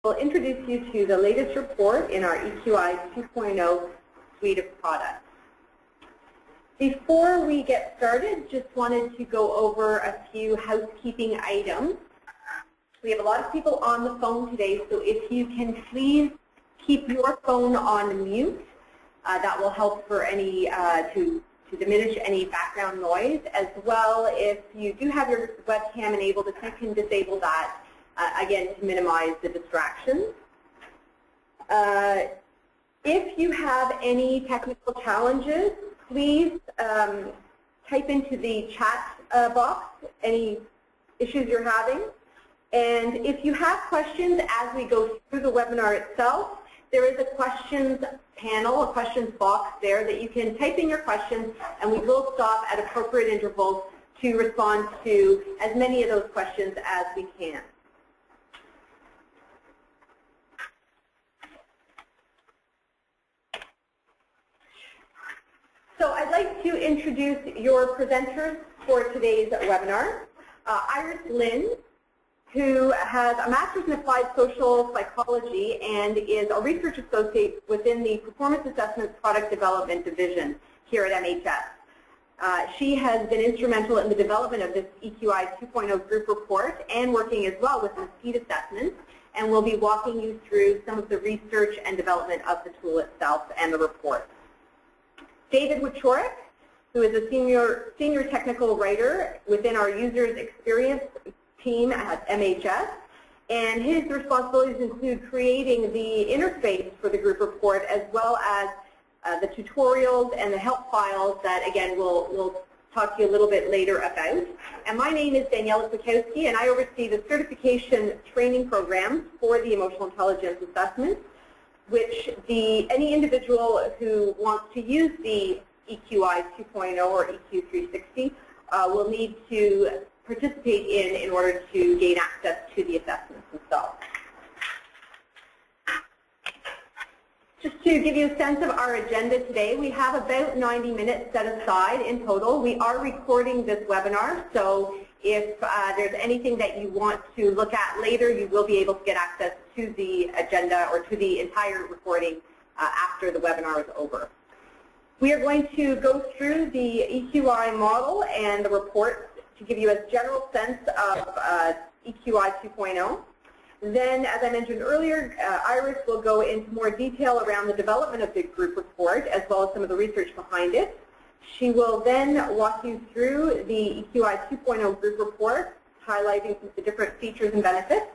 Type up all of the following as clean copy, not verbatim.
will introduce you to the latest report in our EQI 2.0 suite of products. Before we get started, just wanted to go over a few housekeeping items. We have a lot of people on the phone today, so if you can please keep your phone on mute, that will help for any to diminish any background noise. As well, if you do have your webcam enabled, if you can disable that, again, to minimize the distractions. If you have any technical challenges, please type into the chat box any issues you're having. And if you have questions as we go through the webinar itself, there is a questions panel, a questions box there that you can type in your questions, and we will stop at appropriate intervals to respond to as many of those questions as we can. So I'd like to introduce your presenters for today's webinar. Iris Lynn, who has a master's in applied social psychology and is a research associate within the Performance Assessment Product Development Division here at MHS. She has been instrumental in the development of this EQI 2.0 group report and working as well with Mesquite assessments, and will be walking you through some of the research and development of the tool itself and the report. David Wieczorek, who is a senior technical writer within our users experience team at MHS, and his responsibilities include creating the interface for the group report as well as the tutorials and the help files that, again, we'll talk to you a little bit later about. And my name is Daniela Kwiatkowski, and I oversee the certification training programs for the emotional intelligence assessments, which any individual who wants to use the EQI 2.0 or EQ 360 will need to participate in order to gain access to the assessments themselves. Just to give you a sense of our agenda today, we have about 90 minutes set aside in total. We are recording this webinar, so if there's anything that you want to look at later, you will be able to get access to the agenda or to the entire recording after the webinar is over. We are going to go through the EQI model and the report to give you a general sense of EQI 2.0. Then, as I mentioned earlier, Iris will go into more detail around the development of the group report as well as some of the research behind it. She will then walk you through the EQI 2.0 group report, highlighting the different features and benefits.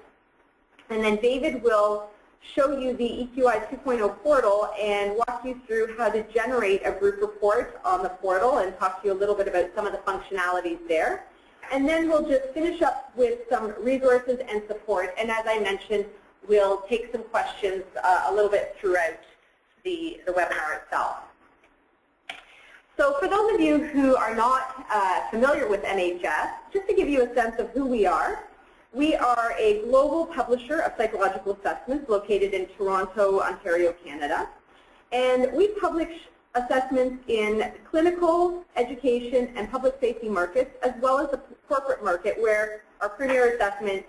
And then David will show you the EQI 2.0 portal and walk you through how to generate a group report on the portal and talk to you a little bit about some of the functionalities there. And then we'll just finish up with some resources and support. And as I mentioned, we'll take some questions a little bit throughout the webinar itself. So for those of you who are not familiar with MHS, just to give you a sense of who we are a global publisher of psychological assessments located in Toronto, Ontario, Canada. And we publish assessments in clinical, education, and public safety markets, as well as the corporate market, where our premier assessment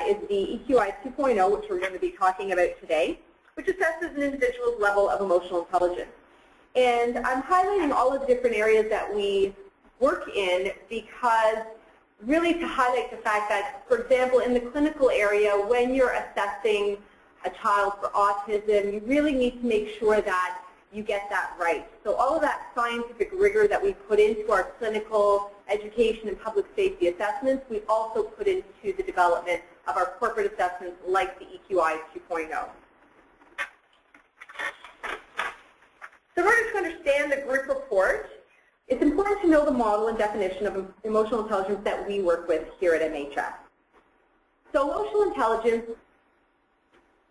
is the EQI 2.0, which we're going to be talking about today, which assesses an individual's level of emotional intelligence. And I'm highlighting all of the different areas that we work in because really to highlight the fact that, for example, in the clinical area, when you're assessing a child for autism, you really need to make sure that you get that right. So all of that scientific rigor that we put into our clinical, education, and public safety assessments, we also put into the development of our corporate assessments like the EQI 2.0. So in order to understand the group report, it's important to know the model and definition of emotional intelligence that we work with here at MHS. So emotional intelligence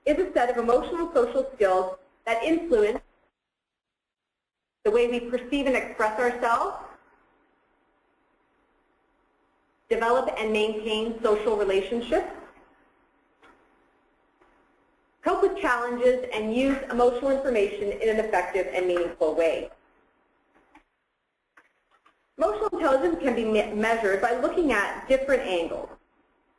is a set of emotional and social skills that influence the way we perceive and express ourselves, develop and maintain social relationships, cope with challenges, and use emotional information in an effective and meaningful way. Emotional intelligence can be measured by looking at different angles.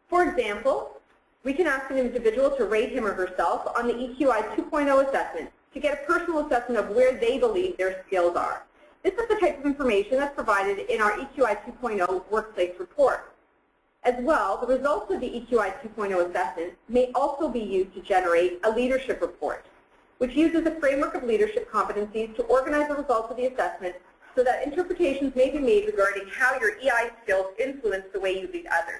For example, We can ask an individual to rate him or herself on the EQI 2.0 assessment to get a personal assessment of where they believe their skills are. This is the type of information that's provided in our EQI 2.0 workplace report. As well, the results of the EQI 2.0 assessment may also be used to generate a leadership report, which uses a framework of leadership competencies to organize the results of the assessment so that interpretations may be made regarding how your EI skills influence the way you lead others.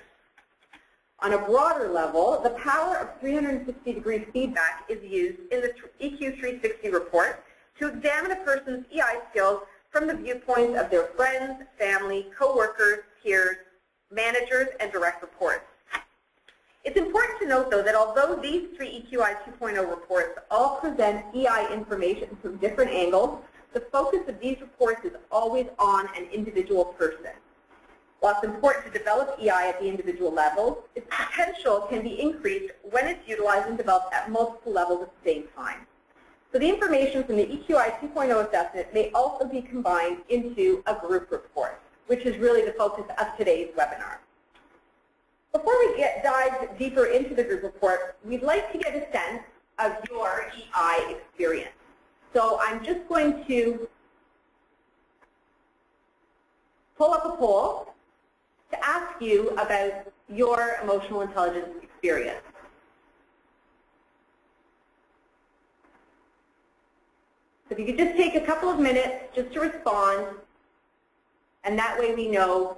On a broader level, the power of 360-degree feedback is used in the EQ 360 report to examine a person's EI skills from the viewpoints of their friends, family, co-workers, peers, managers, and direct reports. It's important to note, though, that although these three EQI 2.0 reports all present EI information from different angles, the focus of these reports is always on an individual person. While it's important to develop EI at the individual level, its potential can be increased when it's utilized and developed at multiple levels at the same time. So the information from the EQI 2.0 assessment may also be combined into a group report, which is really the focus of today's webinar. Before we dive deeper into the group report, we'd like to get a sense of your EI experience. So I'm just going to pull up a poll to ask you about your emotional intelligence experience. So if you could just take a couple of minutes just to respond, and that way we know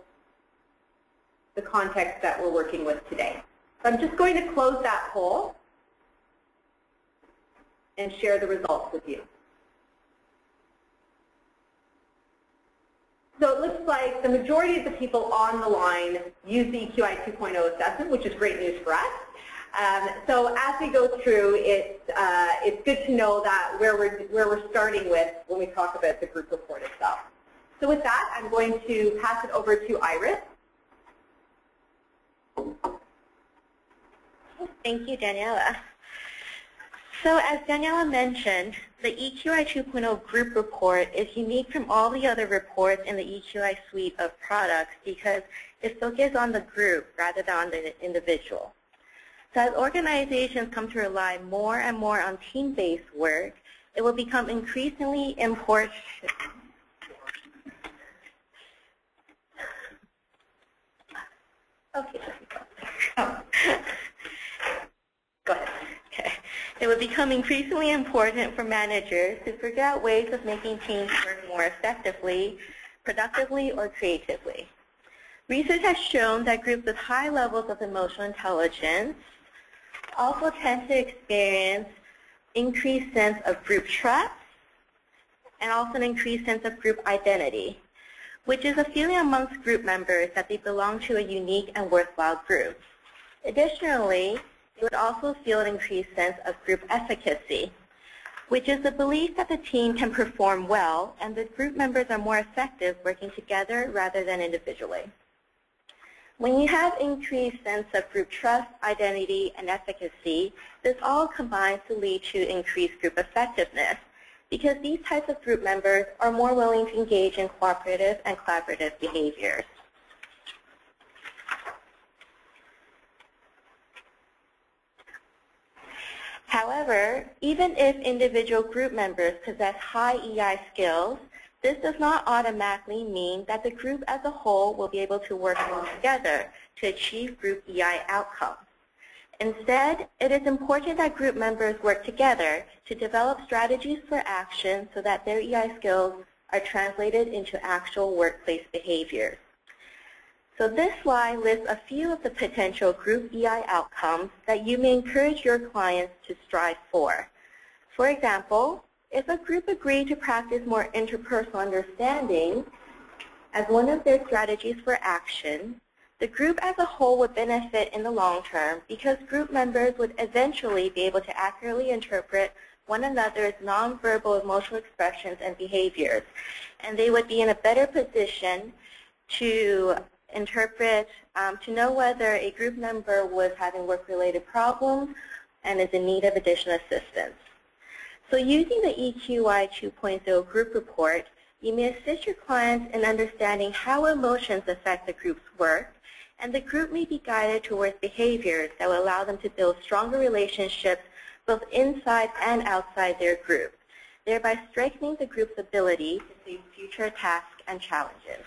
the context that we're working with today. So I'm just going to close that poll and share the results with you. So it looks like the majority of the people on the line use the EQI 2.0 assessment, which is great news for us. So as we go through, it's good to know that where we're starting with when we talk about the group report itself. So with that, I'm going to pass it over to Iris. Thank you, Daniela. So as Daniela mentioned, the EQI 2.0 group report is unique from all the other reports in the EQI suite of products because it focuses on the group rather than on the individual. So as organizations come to rely more and more on team-based work, it will become increasingly important. Okay. Oh. Go ahead. Okay. It will become increasingly important for managers to figure out ways of making teams work more effectively, productively, or creatively. Research has shown that groups with high levels of emotional intelligence also tend to experience increased sense of group trust and also an increased sense of group identity, which is a feeling amongst group members that they belong to a unique and worthwhile group. Additionally, they would also feel an increased sense of group efficacy, which is the belief that the team can perform well and that group members are more effective working together rather than individually. When you have increased sense of group trust, identity, and efficacy, this all combines to lead to increased group effectiveness because these types of group members are more willing to engage in cooperative and collaborative behaviors. However, even if individual group members possess high EI skills, this does not automatically mean that the group as a whole will be able to work well together to achieve group EI outcomes. Instead, it is important that group members work together to develop strategies for action so that their EI skills are translated into actual workplace behaviors. So this slide lists a few of the potential group EI outcomes that you may encourage your clients to strive for. For example, if a group agreed to practice more interpersonal understanding as one of their strategies for action, the group as a whole would benefit in the long term because group members would eventually be able to accurately interpret one another's nonverbal emotional expressions and behaviors, and they would be in a better position to interpret, to know whether a group member was having work-related problems and is in need of additional assistance. So using the EQI 2.0 group report, you may assist your clients in understanding how emotions affect the group's work and the group may be guided towards behaviors that will allow them to build stronger relationships both inside and outside their group, thereby strengthening the group's ability to face future tasks and challenges.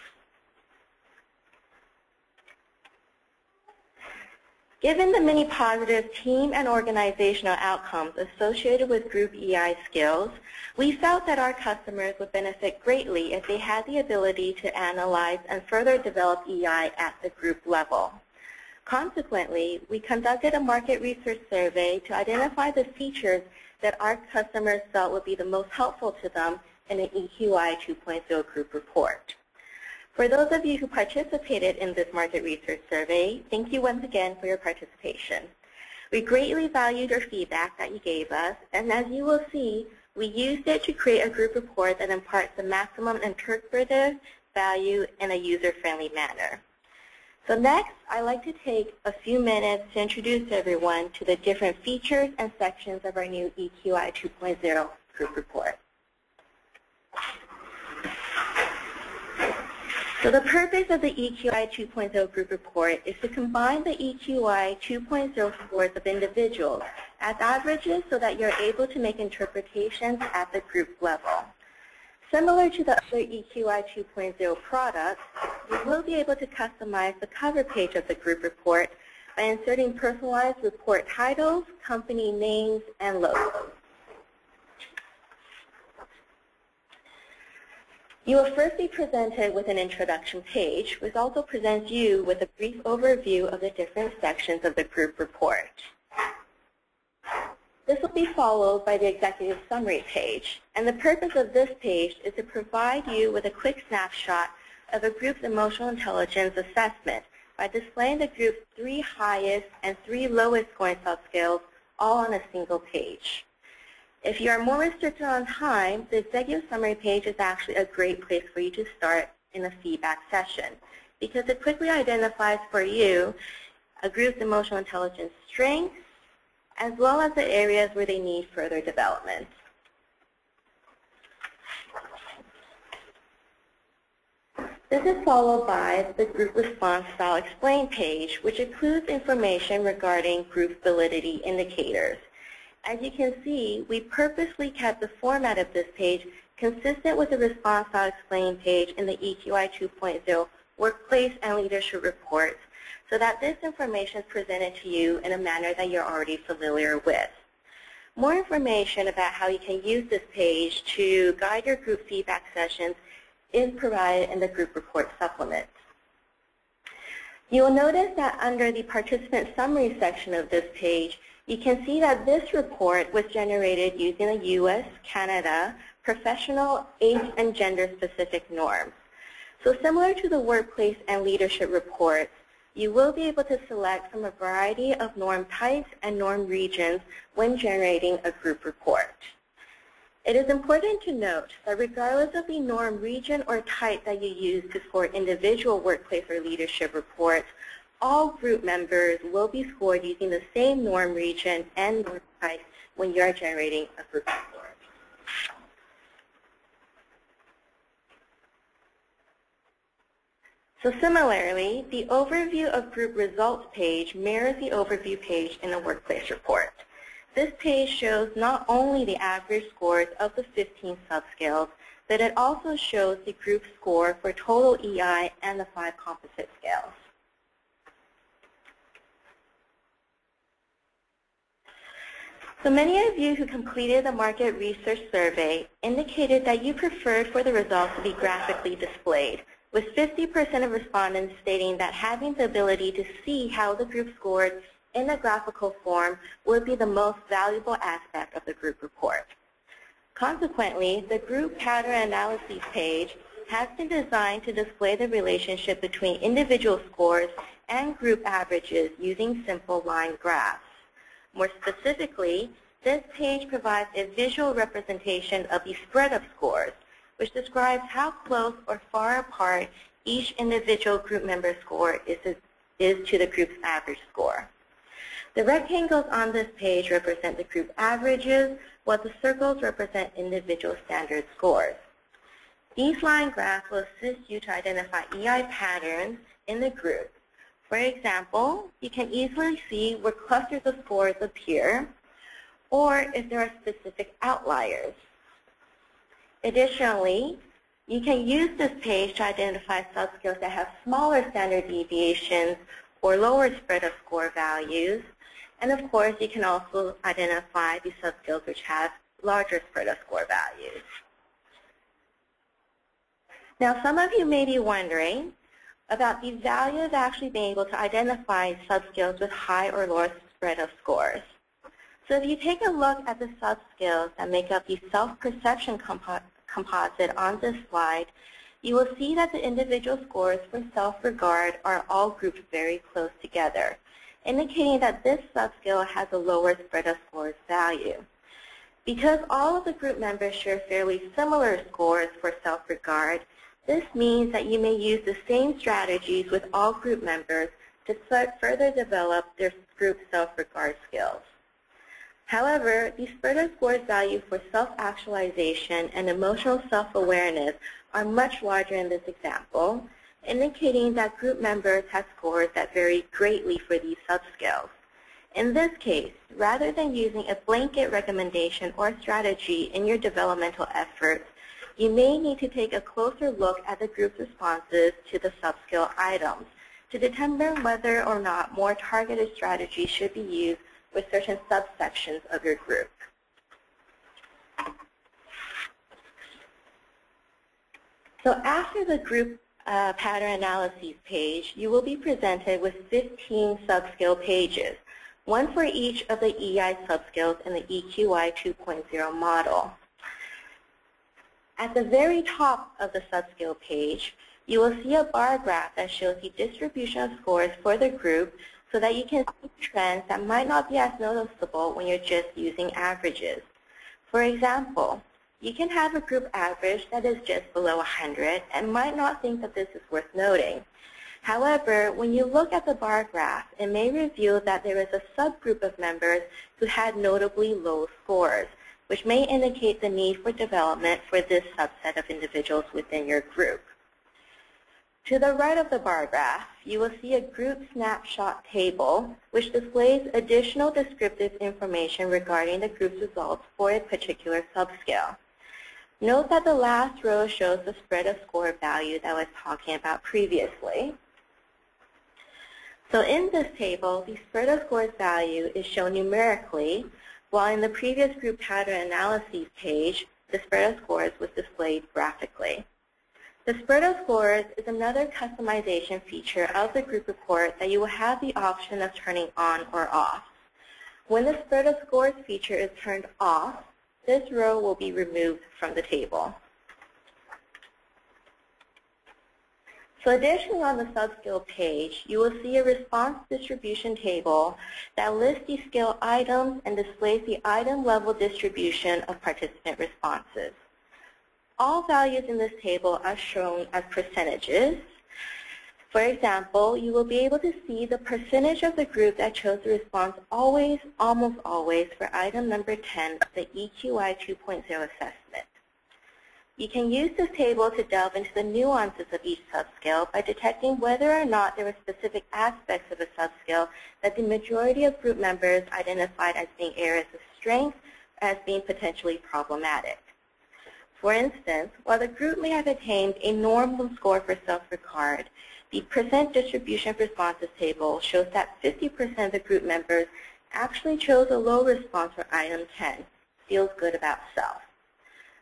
Given the many positive team and organizational outcomes associated with group EI skills, we felt that our customers would benefit greatly if they had the ability to analyze and further develop EI at the group level. Consequently, we conducted a market research survey to identify the features that our customers felt would be the most helpful to them in an EQI 2.0 group report. For those of you who participated in this market research survey, thank you once again for your participation. We greatly valued your feedback that you gave us, and as you will see, we used it to create a group report that imparts the maximum interpretive value in a user-friendly manner. So next, I'd like to take a few minutes to introduce everyone to the different features and sections of our new EQI 2.0 group report. So the purpose of the EQI 2.0 group report is to combine the EQI 2.0 scores of individuals as averages so that you're able to make interpretations at the group level. Similar to the other EQI 2.0 products, you will be able to customize the cover page of the group report by inserting personalized report titles, company names, and logos. You will first be presented with an introduction page, which also presents you with a brief overview of the different sections of the group report. This will be followed by the executive summary page, and the purpose of this page is to provide you with a quick snapshot of a group's emotional intelligence assessment by displaying the group's 3 highest and 3 lowest scoring subscales all on a single page. If you are more restricted on time, the executive summary page is actually a great place for you to start in a feedback session because it quickly identifies for you a group's emotional intelligence strengths as well as the areas where they need further development. This is followed by the group response style explain page, which includes information regarding group validity indicators. As you can see, we purposely kept the format of this page consistent with the response style explain page in the EQI 2.0 workplace and leadership reports so that this information is presented to you in a manner that you're already familiar with. More information about how you can use this page to guide your group feedback sessions is provided in the group report supplement. You will notice that under the participant summary section of this page, you can see that this report was generated using the U.S., Canada, professional, age, and gender-specific norms. So similar to the workplace and leadership reports, you will be able to select from a variety of norm types and norm regions when generating a group report. It is important to note that regardless of the norm region or type that you use to score individual workplace or leadership reports, all group members will be scored using the same norm region and norm type when you are generating a group report. So similarly, the overview of group results page mirrors the overview page in a workplace report. This page shows not only the average scores of the 15 subscales, but it also shows the group score for total EI and the 5 composite scales. So many of you who completed the market research survey indicated that you preferred for the results to be graphically displayed, with 50% of respondents stating that having the ability to see how the group scored in a graphical form would be the most valuable aspect of the group report. Consequently, the group pattern analysis page has been designed to display the relationship between individual scores and group averages using simple line graphs. More specifically, this page provides a visual representation of the spread of scores, which describes how close or far apart each individual group member score is to the group's average score. The rectangles on this page represent the group averages, while the circles represent individual standard scores. These line graphs will assist you to identify EI patterns in the group. For example, you can easily see where clusters of scores appear, or if there are specific outliers. Additionally, you can use this page to identify subscales that have smaller standard deviations or lower spread of score values. And of course, you can also identify the subscales which have larger spread of score values. Now, some of you may be wondering about the value of actually being able to identify subscales with high or low spread of scores. So if you take a look at the subscales that make up the self-perception composite on this slide, you will see that the individual scores for self-regard are all grouped very close together, indicating that this subscale has a lower spread of scores value. Because all of the group members share fairly similar scores for self-regard, this means that you may use the same strategies with all group members to further develop their group self-regard skills. However, the spread of scores value for self-actualization and emotional self-awareness are much larger in this example, indicating that group members have scores that vary greatly for these subscales. In this case, rather than using a blanket recommendation or strategy in your developmental efforts, you may need to take a closer look at the group's responses to the subscale items to determine whether or not more targeted strategies should be used with certain subsections of your group. So after the group pattern analyses page, you will be presented with 15 subscale pages, one for each of the EI subscales in the EQI 2.0 model. At the very top of the subscale page, you will see a bar graph that shows the distribution of scores for the group so that you can see trends that might not be as noticeable when you're just using averages. For example, you can have a group average that is just below 100 and might not think that this is worth noting. However, when you look at the bar graph, it may reveal that there is a subgroup of members who had notably low scores, which may indicate the need for development for this subset of individuals within your group. To the right of the bar graph, you will see a group snapshot table, which displays additional descriptive information regarding the group's results for a particular subscale. Note that the last row shows the spread of score value that I was talking about previously. So in this table, the spread of scores value is shown numerically, while in the previous group pattern analyses page, the spread of scores was displayed graphically. The spread of scores is another customization feature of the group report that you will have the option of turning on or off. When the spread of scores feature is turned off, this row will be removed from the table. So additionally on the subscale page, you will see a response distribution table that lists the scale items and displays the item level distribution of participant responses. All values in this table are shown as percentages. For example, you will be able to see the percentage of the group that chose the response always, almost always for item number 10 of the EQI 2.0 assessment. You can use this table to delve into the nuances of each subscale by detecting whether or not there were specific aspects of a subscale that the majority of group members identified as being areas of strength or as being potentially problematic. For instance, while the group may have attained a normal score for self-regard, the percent distribution of responses table shows that 50% of the group members actually chose a low response for item 10, feels good about self.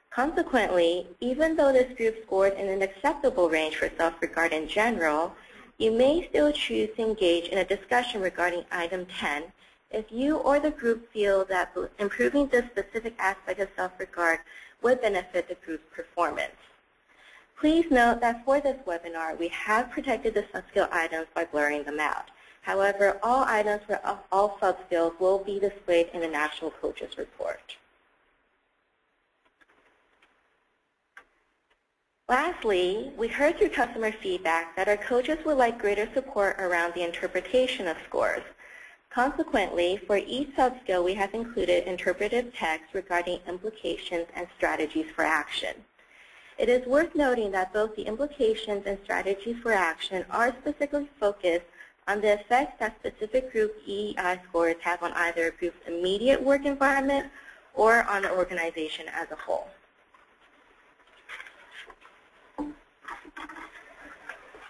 Consequently, even though this group scored in an acceptable range for self-regard in general, you may still choose to engage in a discussion regarding item 10 if you or the group feel that improving this specific aspect of self-regard would benefit the group's performance. Please note that for this webinar, we have protected the subscale items by blurring them out. However, all items for all subscales will be displayed in an actual coach's report. Lastly, we heard through customer feedback that our coaches would like greater support around the interpretation of scores. Consequently, for each subscale, we have included interpretive text regarding implications and strategies for action. It is worth noting that both the implications and strategies for action are specifically focused on the effects that specific group EI scores have on either a group's immediate work environment or on the organization as a whole.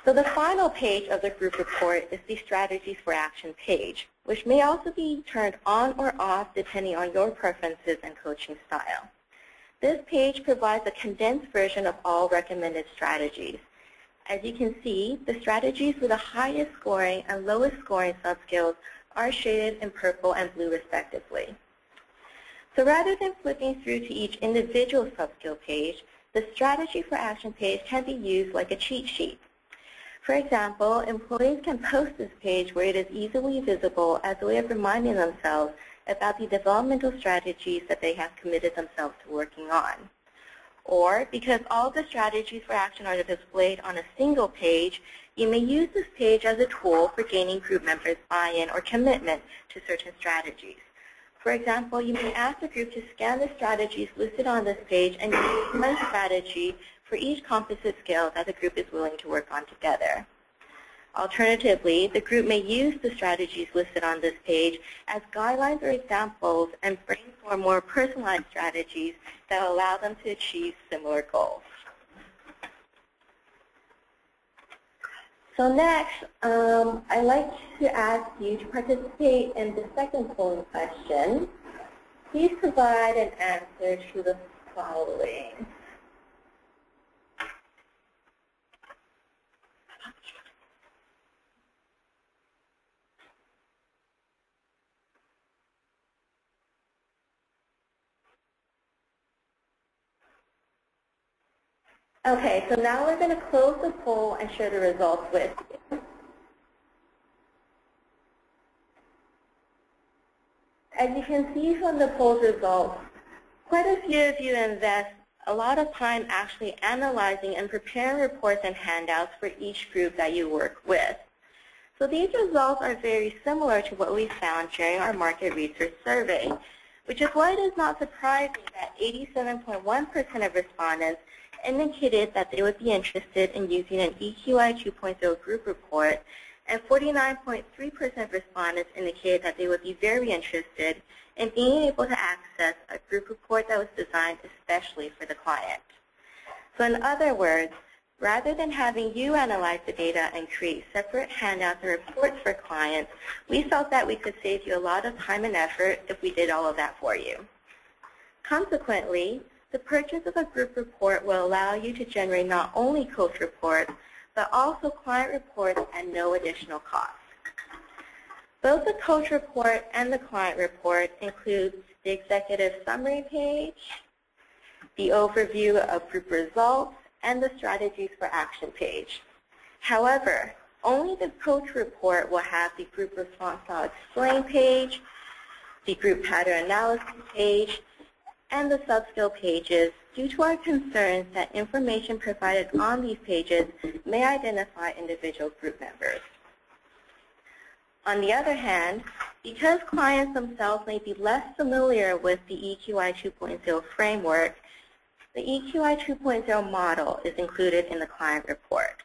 So the final page of the group report is the Strategies for Action page, which may also be turned on or off depending on your preferences and coaching style. This page provides a condensed version of all recommended strategies. As you can see, the strategies with the highest scoring and lowest scoring subskills are shaded in purple and blue respectively. So rather than flipping through to each individual subskill page, the Strategy for Action page can be used like a cheat sheet. For example, employees can post this page where it is easily visible as a way of reminding themselves about the developmental strategies that they have committed themselves to working on. Or, because all the strategies for action are displayed on a single page, you may use this page as a tool for gaining group members' buy-in or commitment to certain strategies. For example, you may ask the group to scan the strategies listed on this page and use one strategy for each composite skill that the group is willing to work on together. Alternatively, the group may use the strategies listed on this page as guidelines or examples and brainstorm more personalized strategies that allow them to achieve similar goals. So next, I'd like to ask you to participate in the second polling question. Please provide an answer to the following. Okay, so now we're going to close the poll and share the results with you. As you can see from the poll's results, quite a few of you invest a lot of time actually analyzing and preparing reports and handouts for each group that you work with. So these results are very similar to what we found during our market research survey, which is why it is not surprising that 87.1% of respondents indicated that they would be interested in using an EQI 2.0 group report, and 49.3% of respondents indicated that they would be very interested in being able to access a group report that was designed especially for the client. So in other words, rather than having you analyze the data and create separate handouts and reports for clients, we felt that we could save you a lot of time and effort if we did all of that for you. Consequently, the purchase of a group report will allow you to generate not only coach reports, but also client reports at no additional cost. Both the coach report and the client report include the executive summary page, the overview of group results, and the strategies for action page. However, only the coach report will have the group response style explain page, the group pattern analysis page, and the subskill pages due to our concerns that information provided on these pages may identify individual group members. On the other hand, because clients themselves may be less familiar with the EQI 2.0 framework, the EQI 2.0 model is included in the client report.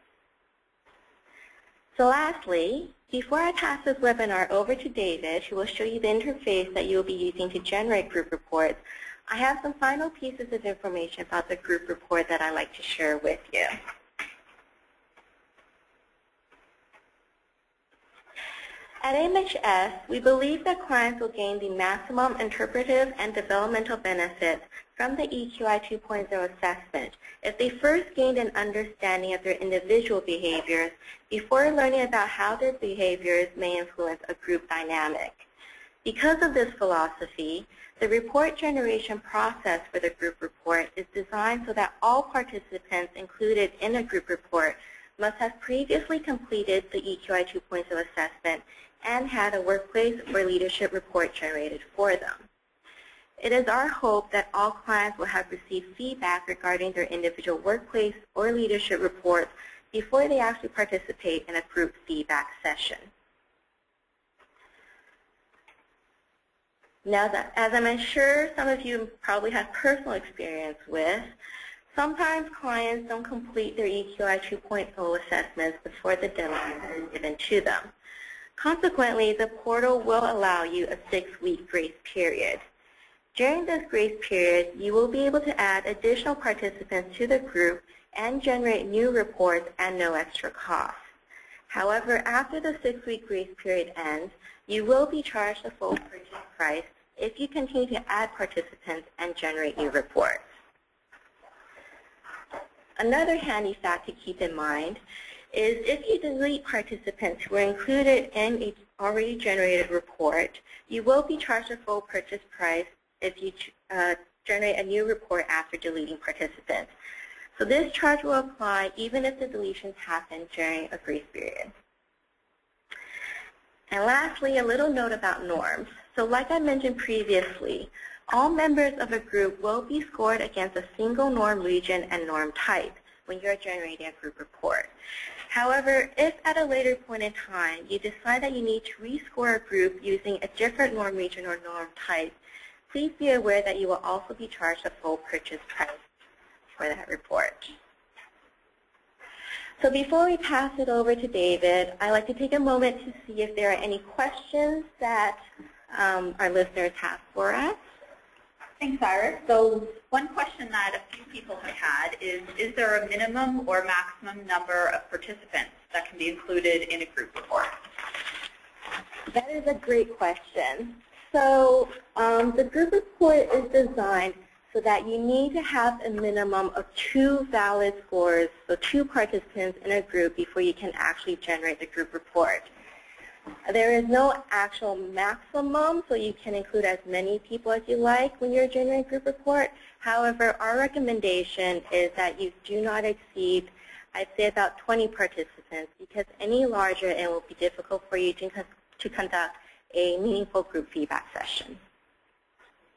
So lastly, before I pass this webinar over to David, who will show you the interface that you will be using to generate group reports, I have some final pieces of information about the group report that I'd like to share with you. At MHS, we believe that clients will gain the maximum interpretive and developmental benefits from the EQI 2.0 assessment if they first gained an understanding of their individual behaviors before learning about how their behaviors may influence a group dynamic. Because of this philosophy, the report generation process for the group report is designed so that all participants included in a group report must have previously completed the EQI 2.0 assessment and had a workplace or leadership report generated for them. It is our hope that all clients will have received feedback regarding their individual workplace or leadership reports before they actually participate in a group feedback session. Now, as I'm sure some of you probably have personal experience with, sometimes clients don't complete their EQI 2.0 assessments before the deadline is given to them. Consequently, the portal will allow you a 6-week grace period. During this grace period, you will be able to add additional participants to the group and generate new reports at no extra cost. However, after the 6-week grace period ends, you will be charged the full purchase price if you continue to add participants and generate new reports. Another handy fact to keep in mind is if you delete participants who are included in a already generated report, you will be charged the full purchase price if you generate a new report after deleting participants. So this charge will apply even if the deletions happen during a grace period. And lastly, a little note about norms. So like I mentioned previously, all members of a group will be scored against a single norm region and norm type when you're generating a group report. However, if at a later point in time you decide that you need to rescore a group using a different norm region or norm type, please be aware that you will also be charged the full purchase price for that report. So before we pass it over to David, I'd like to take a moment to see if there are any questions that our listeners have for us. Thanks, Iris. So one question that a few people have had is there a minimum or maximum number of participants that can be included in a group report? That is a great question. So the group report is designed so that you need to have a minimum of 2 valid scores, so 2 participants in a group before you can actually generate the group report. There is no actual maximum, so you can include as many people as you like when you're generating a group report. However, our recommendation is that you do not exceed, I'd say, about 20 participants, because any larger, it will be difficult for you to conduct a meaningful group feedback session.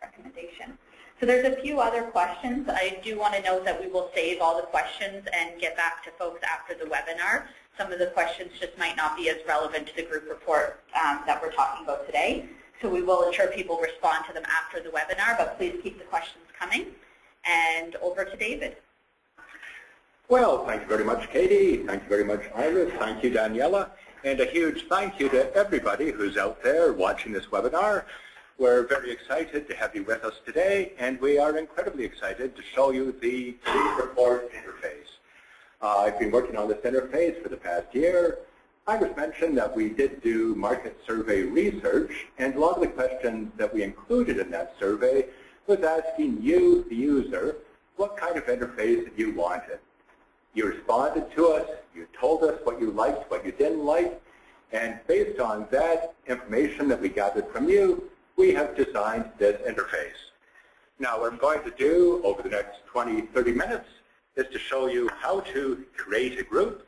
Recommendation. So there's a few other questions. I do want to note that we will save all the questions and get back to folks after the webinar. Some of the questions just might not be as relevant to the group report that we're talking about today. So we will ensure people respond to them after the webinar, but please keep the questions coming. And over to David. Well, thank you very much, Katie. Thank you very much, Iris. Thank you, Daniela. And a huge thank you to everybody who's out there watching this webinar. We're very excited to have you with us today, and we are incredibly excited to show you the group report interface. I've been working on this interface for the past year. Iris mentioned that we did do market survey research, and a lot of the questions that we included in that survey was asking you, the user, what kind of interface you wanted. You responded to us, you told us what you liked, what you didn't like, and based on that information that we gathered from you, we have designed this interface. Now, what I'm going to do over the next 20, 30 minutes is to show you how to create a group,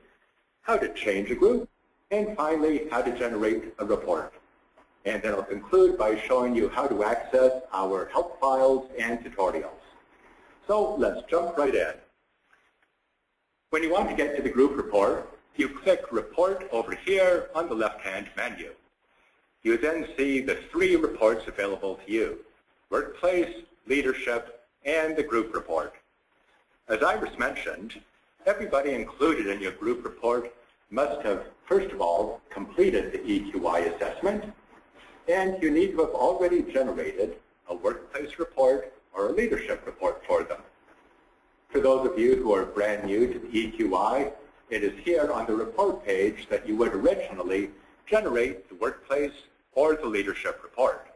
how to change a group, and finally, how to generate a report. And then I'll conclude by showing you how to access our help files and tutorials. So let's jump right in. When you want to get to the group report, you click Report over here on the left-hand menu. You then see the 3 reports available to you: Workplace, Leadership, and the Group Report. As Iris mentioned, everybody included in your group report must have, first of all, completed the EQI assessment, and you need to have already generated a workplace report or a leadership report for them. For those of you who are brand new to the EQI, it is here on the report page that you would originally generate the workplace or the leadership report.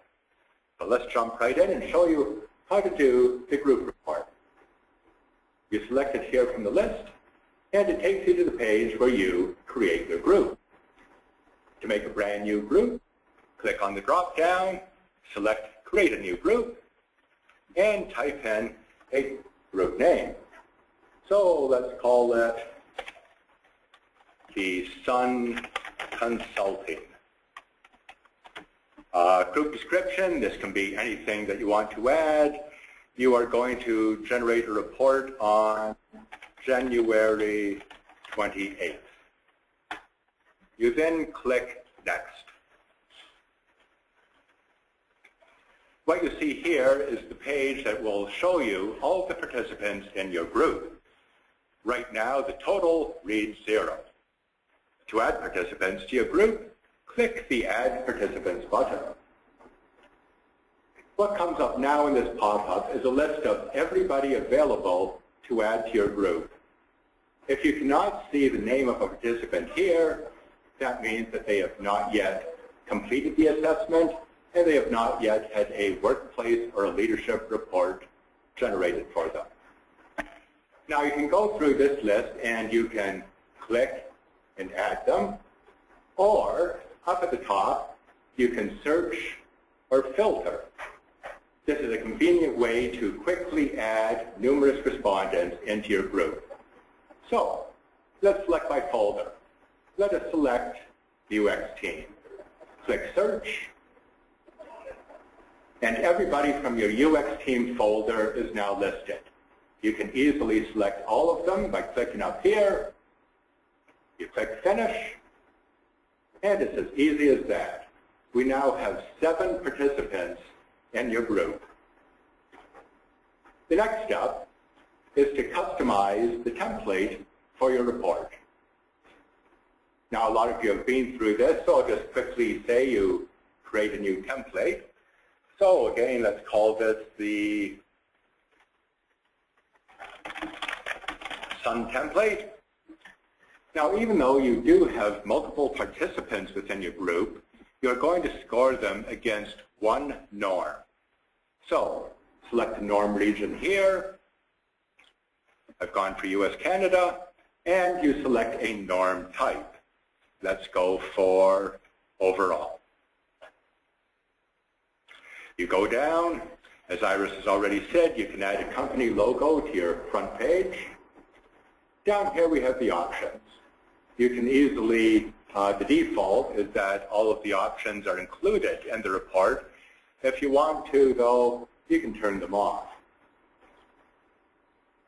So let's jump right in and show you how to do the group report. You select it here from the list, and it takes you to the page where you create your group. To make a brand new group, click on the drop-down, select Create a New Group, and type in a group name. So let's call that the Sun Consulting. Group description, this can be anything that you want to add. You are going to generate a report on January 28th. You then click Next. What you see here is the page that will show you all the participants in your group. Right now, the total reads 0. To add participants to your group, click the Add Participants button. What comes up now in this pop-up is a list of everybody available to add to your group. If you cannot see the name of a participant here, that means that they have not yet completed the assessment and they have not yet had a workplace or a leadership report generated for them. Now you can go through this list and you can click and add them, or up at the top you can search or filter. This is a convenient way to quickly add numerous respondents into your group. So let's select by folder. Let us select the UX team. Click search, and everybody from your UX team folder is now listed. You can easily select all of them by clicking up here. You click finish, and it's as easy as that. We now have 7 participants in your group. The next step is to customize the template for your report. Now, a lot of you have been through this, so I'll just quickly say you create a new template. So again, let's call this the Sun template. Now, even though you do have multiple participants within your group, you're going to score them against one norm. So select the norm region here. I've gone for US Canada, and you select a norm type. Let's go for overall. You go down. As Iris has already said, you can add a company logo to your front page. Down here we have the options. You can easily, the default is that all of the options are included in the report. If you want to, though, you can turn them off.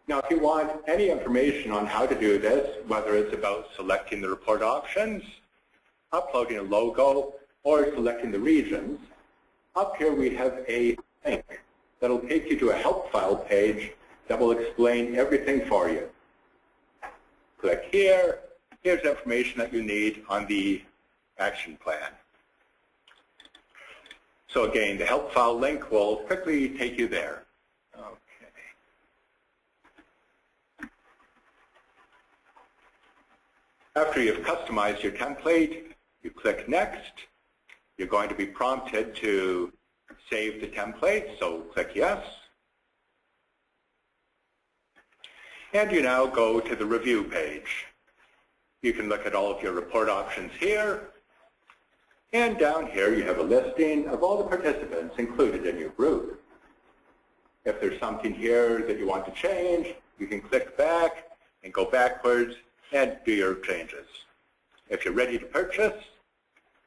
Now, if you want any information on how to do this, whether it's about selecting the report options, uploading a logo, or selecting the regions, up here we have a link that will take you to a help file page that will explain everything for you. Click here. Here's information that you need on the action plan. So again, the help file link will quickly take you there. Okay. After you've customized your template, you click Next. You're going to be prompted to save the template, so click Yes. And you now go to the review page. You can look at all of your report options here. And down here you have a listing of all the participants included in your group. If there's something here that you want to change, you can click back and go backwards and do your changes. If you're ready to purchase,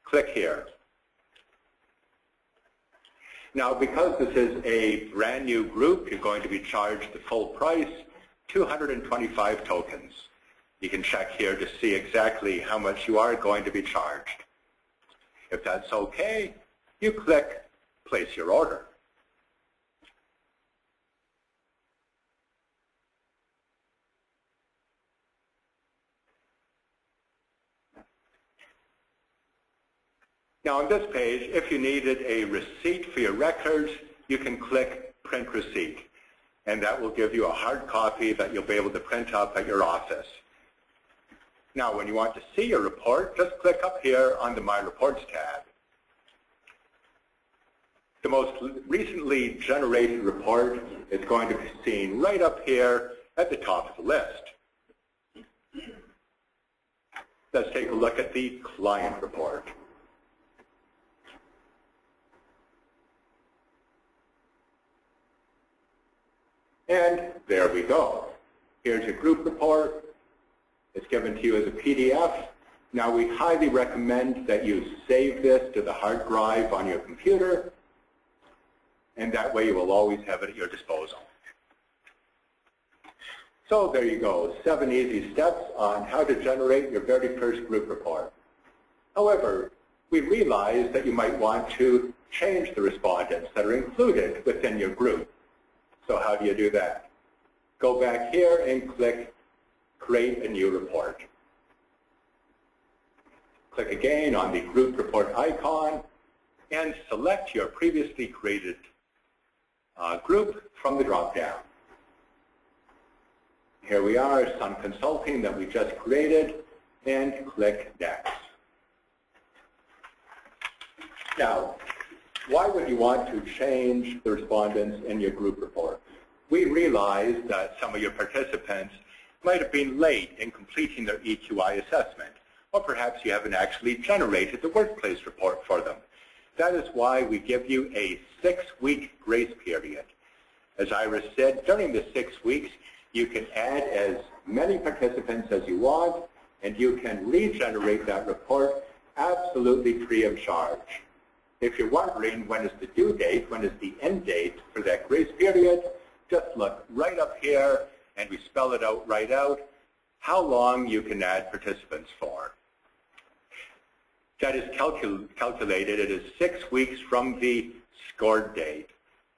click here. Now, because this is a brand new group, you're going to be charged the full price, 225 tokens. You can check here to see exactly how much you are going to be charged. If that's okay, you click Place Your Order. Now on this page, if you needed a receipt for your records, you can click Print Receipt, and that will give you a hard copy that you'll be able to print up at your office. Now, when you want to see your report, just click up here on the My Reports tab. The most recently generated report is going to be seen right up here at the top of the list. Let's take a look at the client report. And there we go. Here's your group report. It's given to you as a PDF. Now, we highly recommend that you save this to the hard drive on your computer, and that way you will always have it at your disposal. So there you go, 7 easy steps on how to generate your very first group report. However, we realize that you might want to change the respondents that are included within your group. So how do you do that? Go back here and click Create a New Report. Click again on the group report icon and select your previously created group from the drop-down. Here we are, Sun Consulting that we just created, and click Next. Now, why would you want to change the respondents in your group report? We realize that some of your participants might have been late in completing their EQI assessment, or perhaps you haven't actually generated the workplace report for them. That is why we give you a 6-week grace period. As Iris said, during the 6 weeks, you can add as many participants as you want, and you can regenerate that report absolutely free of charge. If you're wondering when is the due date, when is the end date for that grace period, just look right up here, and we spell it out right out, how long you can add participants for. That is calculated. It is 6 weeks from the scored date.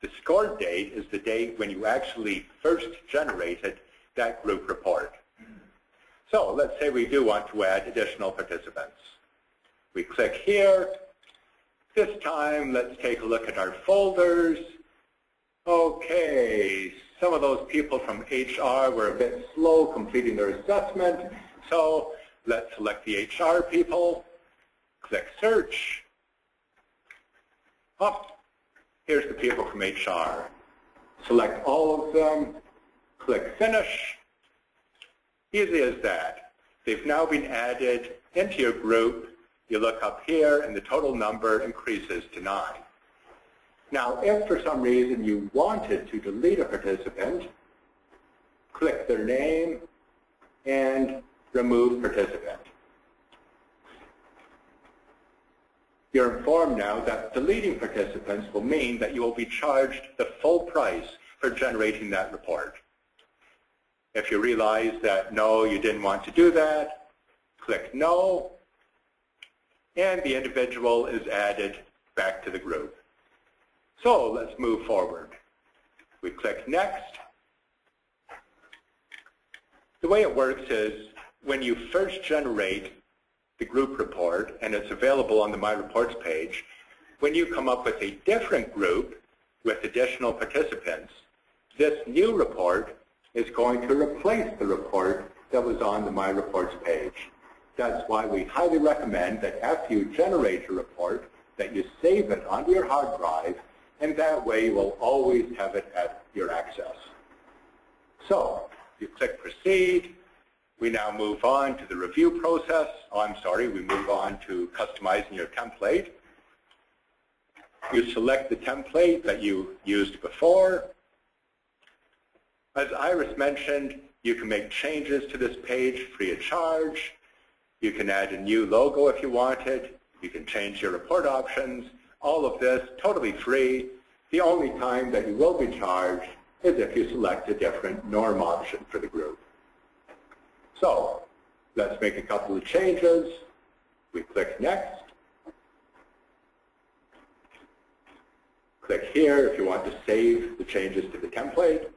The scored date is the date when you actually first generated that group report. So let's say we do want to add additional participants. We click here. This time, let's take a look at our folders. Okay, some of those people from HR were a bit slow completing their assessment, so let's select the HR people. Click Search. Oh, here's the people from HR. Select all of them. Click Finish. Easy as that. They've now been added into your group. You look up here, and the total number increases to 9. Now, if for some reason you wanted to delete a participant, click their name and remove participant. You're informed now that deleting participants will mean that you will be charged the full price for generating that report. If you realize that no, you didn't want to do that, click No, and the individual is added back to the group. So let's move forward. We click Next. The way it works is when you first generate the group report, and it's available on the My Reports page, when you come up with a different group with additional participants, this new report is going to replace the report that was on the My Reports page. That's why we highly recommend that after you generate a report, that you save it onto your hard drive, and that way you will always have it at your access. So, you click Proceed. We now move on to the review process. We move on to customizing your template. You select the template that you used before. As Iris mentioned, you can make changes to this page free of charge. You can add a new logo if you wanted. You can change your report options. All of this totally free. The only time that you will be charged is if you select a different norm option for the group. So let's make a couple of changes. We click Next. Click here if you want to save the changes to the template.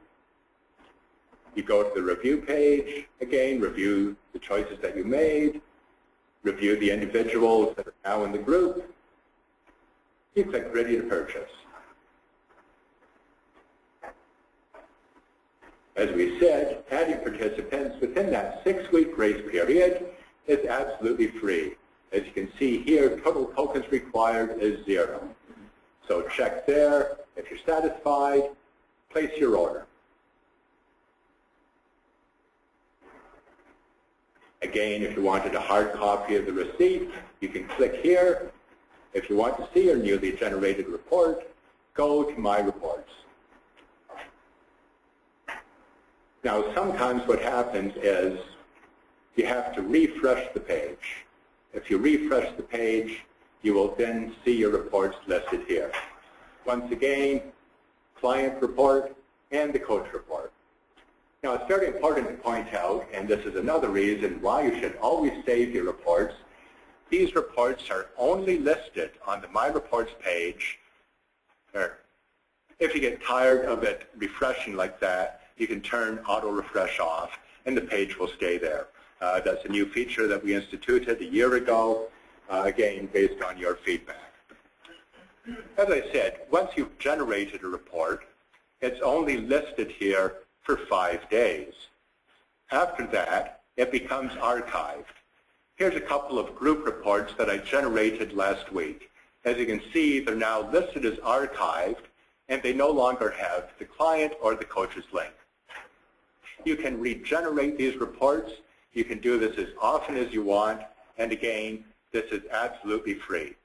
You go to the review page. Again, review the choices that you made. Review the individuals that are now in the group. You click Ready to Purchase. As we said, adding participants within that 6-week grace period is absolutely free. As you can see here, total tokens required is 0. So check there. If you're satisfied, place your order. Again, if you wanted a hard copy of the receipt, you can click here. If you want to see your newly generated report, go to My Reports. Now, sometimes what happens is you have to refresh the page. If you refresh the page, you will then see your reports listed here. Once again, client report and the coach report. Now, it's very important to point out, and this is another reason why you should always save your reports. These reports are only listed on the My Reports page. If you get tired of it refreshing like that, you can turn auto refresh off and the page will stay there. That's a new feature that we instituted a year ago. again, based on your feedback. As I said, once you've generated a report, it's only listed here for 5 days. After that, it becomes archived. Here's a couple of group reports that I generated last week. As you can see, they're now listed as archived, and they no longer have the client or the coach's link. You can regenerate these reports. You can do this as often as you want, and again, this is absolutely free.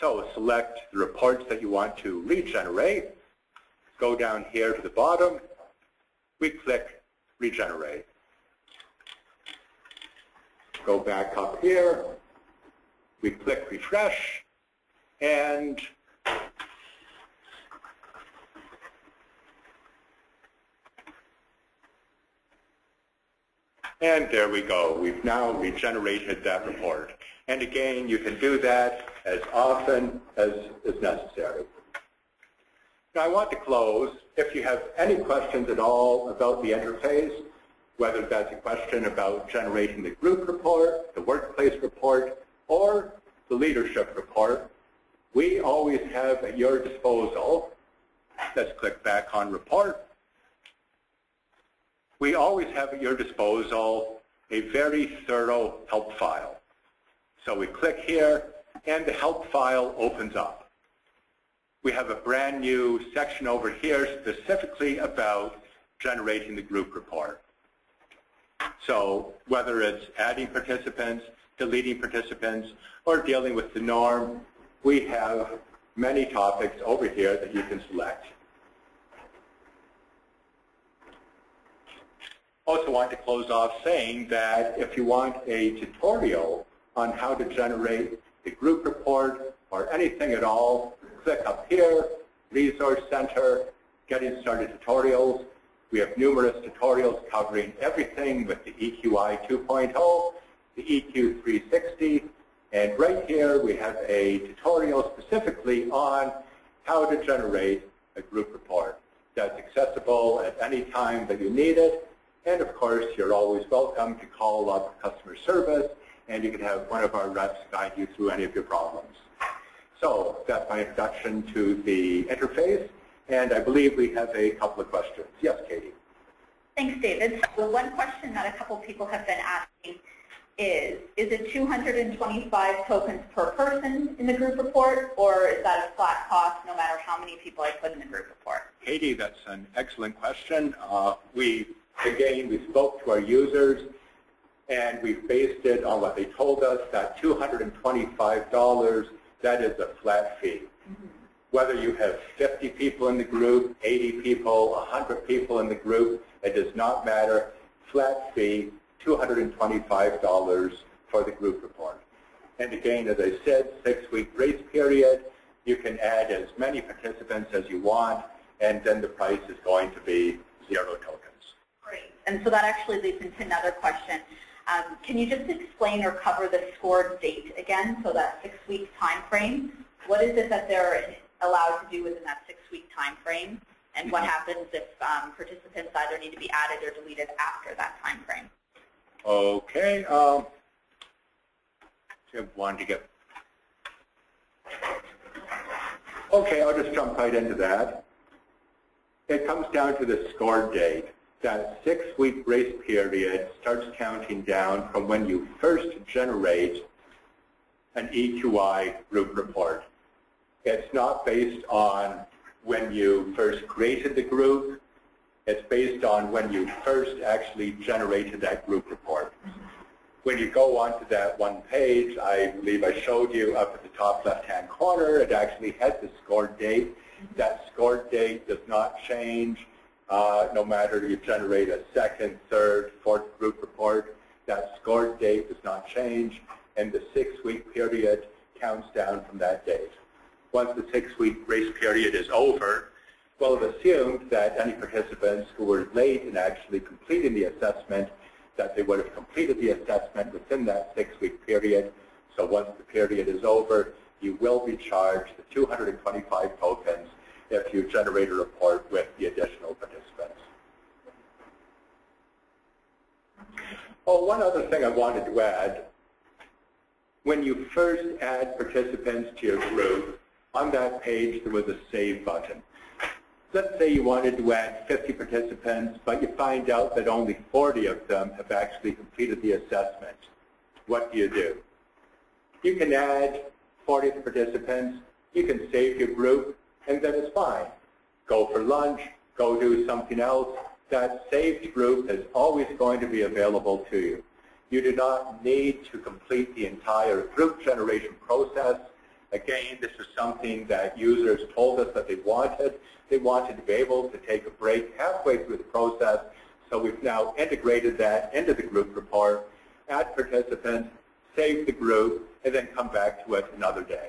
So select the reports that you want to regenerate, go down here to the bottom, we click Regenerate. Go back up here, we click Refresh, and there we go. We've now regenerated that report. And again, you can do that as often as is necessary. Now I want to close. If you have any questions at all about the interface, whether that's a question about generating the group report, the workplace report, or the leadership report, we always have at your disposal, let's click back on report, we always have at your disposal a very thorough help file. So we click here, and the help file opens up. We have a brand new section over here specifically about generating the group report. So whether it's adding participants, deleting participants, or dealing with the norm, we have many topics over here that you can select. Also want to close off saying that if you want a tutorial on how to generate the group report or anything at all, click up here, Resource Center, Getting Started Tutorials. We have numerous tutorials covering everything with the EQI 2.0, the EQ 360, and right here we have a tutorial specifically on how to generate a group report. That's accessible at any time that you need it, and of course you're always welcome to call up customer service, and you can have one of our reps guide you through any of your problems. So that's my introduction to the interface, and I believe we have a couple of questions. Yes, Katie. Thanks, David. So one question that a couple people have been asking is it 225 tokens per person in the group report, or is that a flat cost no matter how many people I put in the group report? Katie, that's an excellent question. We spoke to our users, and we based it on what they told us, that $225, that is a flat fee. Mm-hmm. Whether you have 50 people in the group, 80 people, 100 people in the group, it does not matter. Flat fee, $225 for the group report. And again, as I said, 6-week grace period. You can add as many participants as you want, and then the price is going to be 0 tokens. Great. And so that actually leads into another question. Can you just explain or cover the scored date again, so that 6-week time frame? What is it that they're allowed to do within that 6-week time frame, and what happens if participants either need to be added or deleted after that time frame? Okay. Okay, I'll just jump right into that. It comes down to the score date. That 6-week grace period starts counting down from when you first generate an EQI group report. It's not based on when you first created the group. It's based on when you first actually generated that group report. When you go onto that one page, I believe I showed you up at the top left-hand corner, it actually has the scored date. That scored date does not change no matter you generate a second, third, fourth group report. That scored date does not change, and the 6-week period counts down from that date. Once the 6-week grace period is over, we'll have assumed that any participants who were late in actually completing the assessment, that they would have completed the assessment within that 6-week period. So once the period is over, you will be charged the 225 tokens if you generate a report with the additional participants. Oh, one other thing I wanted to add. when you first add participants to your group, on that page there was a Save button. Let's say you wanted to add 50 participants, but you find out that only 40 of them have actually completed the assessment. What do? You can add 40 participants, you can save your group, and then it's fine. Go for lunch, go do something else. That saved group is always going to be available to you. You do not need to complete the entire group generation process. Again, this is something that users told us that they wanted. They wanted to be able to take a break halfway through the process, so we've now integrated that into the group report, add participants, save the group, and then come back to it another day.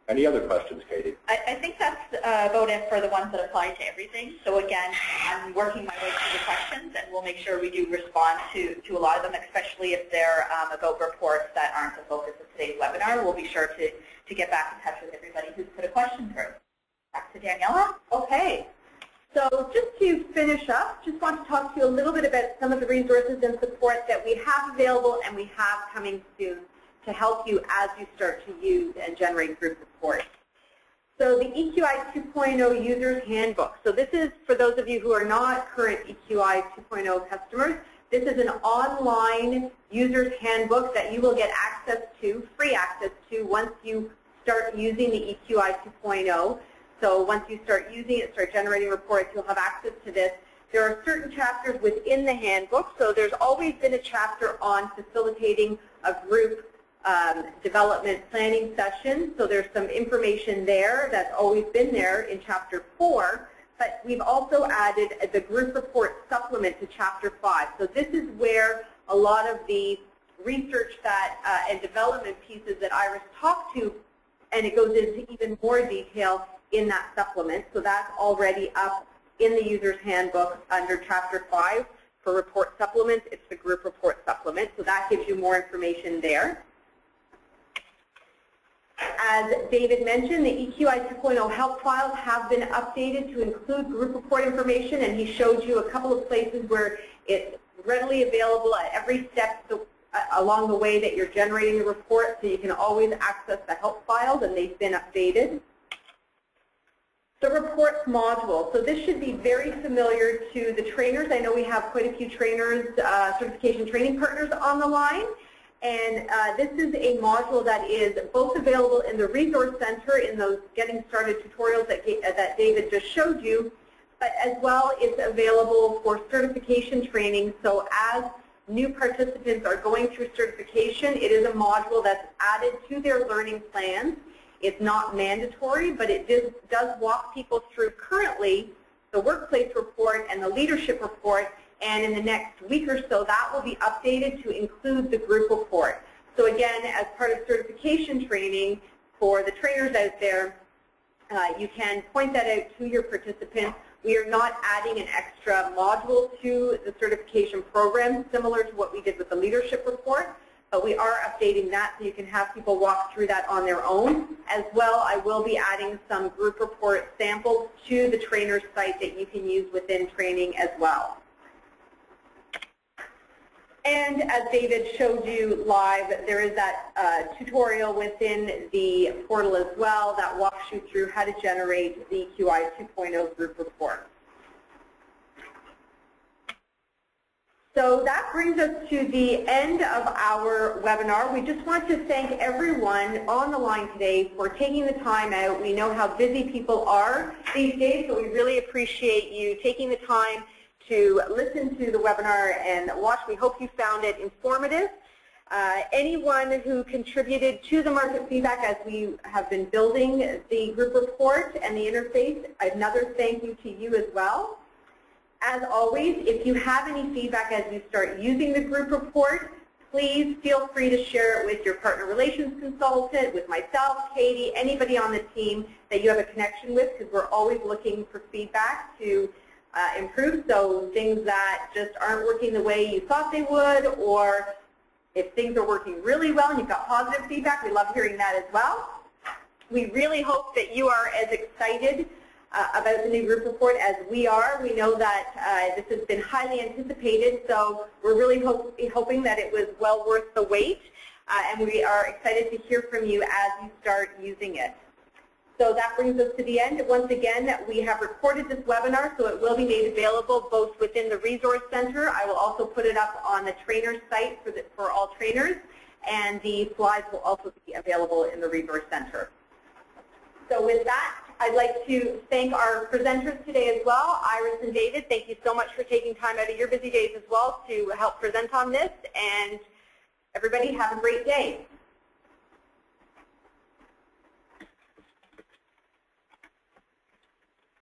Any other questions, Katie? I think that's about it for the ones that apply to everything. So again, I'm working my way through the questions, and we'll make sure we do respond to a lot of them, especially if they're about reports that aren't the focus of today's webinar. We'll be sure to get back in touch with everybody who's put a question through. Back to Daniela. Okay. So just to finish up, just want to talk to you a little bit about some of the resources and support that we have available and we have coming soon to help you as you start to use and generate group reports. So the EQI 2.0 User's Handbook. So this is, for those of you who are not current EQI 2.0 customers, this is an online user's handbook that you will get access to, free access to, once you start using the EQI 2.0. So once you start using it, start generating reports, you'll have access to this. There are certain chapters within the handbook. So there's always been a chapter on facilitating a group development planning session. So there's some information there that's always been there in Chapter 4. But we've also added the group report supplement to Chapter 5. So this is where a lot of the research that and development pieces that Iris talked to, and it goes into even more detail in that supplement. So that's already up in the user's handbook under Chapter 5 for report supplements. It's the group report supplement. So that gives you more information there. As David mentioned, the EQI 2.0 help files have been updated to include group report information, and he showed you a couple of places where it's readily available at every step along the way that you're generating the report, so you can always access the help files, and they've been updated. The reports module. So this should be very familiar to the trainers. I know we have quite a few trainers, certification training partners on the line. And this is a module that is both available in the Resource Center in those Getting Started tutorials that David just showed you, but as well it's available for certification training. So as new participants are going through certification, it is a module that's added to their learning plans. It's not mandatory, but it does walk people through currently the workplace report and the leadership report. And in the next week or so, that will be updated to include the group report. So again, as part of certification training for the trainers out there, you can point that out to your participants. We are not adding an extra module to the certification program, similar to what we did with the leadership report, but we are updating that so you can have people walk through that on their own. As well, I will be adding some group report samples to the trainer's site that you can use within training as well. And as David showed you live, there is that tutorial within the portal as well that walks you through how to generate the EQI 2.0 group report. So that brings us to the end of our webinar. We just want to thank everyone on the line today for taking the time out. We know how busy people are these days, so we really appreciate you taking the time to listen to the webinar and watch. We hope you found it informative. Anyone who contributed to the market feedback as we have been building the group report and the interface, another thank you to you as well. As always, if you have any feedback as you start using the group report, please feel free to share it with your partner relations consultant, with myself, Katie, anybody on the team that you have a connection with, because we're always looking for feedback to improve. So things that just aren't working the way you thought they would, or if things are working really well and you've got positive feedback, we love hearing that as well. We really hope that you are as excited about the new group report as we are. We know that this has been highly anticipated, so we're really hoping that it was well worth the wait. and we are excited to hear from you as you start using it. So that brings us to the end. Once again, we have recorded this webinar, so it will be made available both within the Resource Center. I will also put it up on the trainer site for all trainers, and the slides will also be available in the Resource Center. So with that, I'd like to thank our presenters today as well. Iris and David, thank you so much for taking time out of your busy days as well to help present on this, and everybody have a great day.